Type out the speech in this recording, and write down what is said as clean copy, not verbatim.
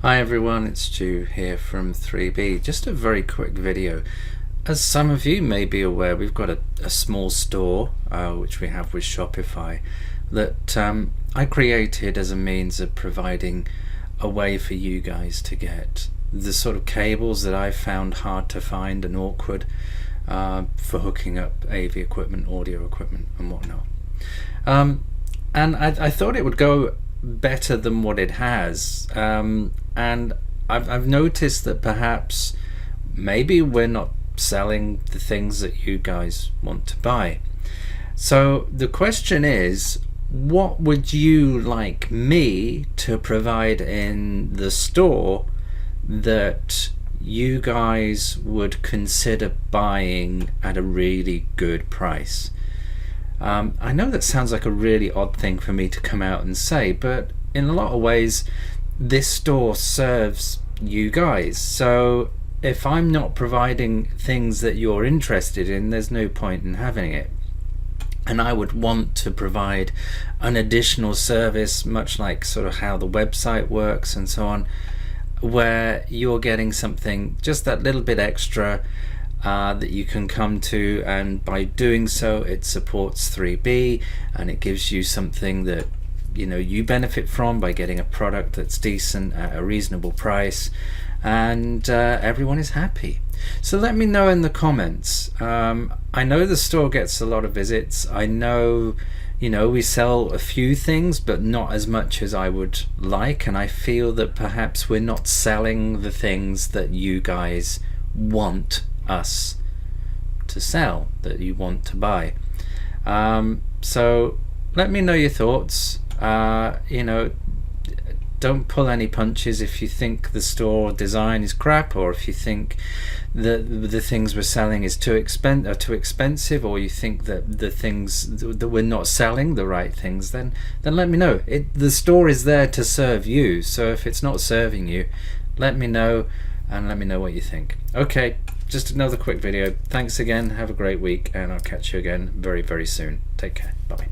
Hi everyone, it's Stu here from 3B. Just a very quick video. As some of you may be aware, we've got a small store which we have with Shopify that I created as a means of providing a way for you guys to get the sort of cables that I found hard to find and awkward for hooking up AV equipment, audio equipment and whatnot. And I thought it would go better than what it has, and I've noticed that perhaps maybe we're not selling the things that you guys want to buy. So the question is, what would you like me to provide in the store that you guys would consider buying at a really good price? I know that sounds like a really odd thing for me to come out and say, but in a lot of ways this store serves you guys. So if I'm not providing things that you're interested in, there's no point in having it. And I would want to provide an additional service, much like sort of how the website works and so on, where you're getting something just that little bit extra that you can come to, and by doing so it supports 3B and it gives you something that you benefit from by getting a product that's decent at a reasonable price, and everyone is happy. So let me know in the comments. I know the store gets a lot of visits. I know we sell a few things but not as much as I would like, and I feel that perhaps we're not selling the things that you guys want us to sell, that you want to buy. So let me know your thoughts. Don't pull any punches if you think the store design is crap, or if you think that the things we're selling is too expensive, or you think that the things that we're not selling the right things, then let me know. The store is there to serve you, so if it's not serving you, let me know, and let me know what you think. Okay, just another quick video. Thanks again, have a great week, and I'll catch you again very, very soon. Take care, bye.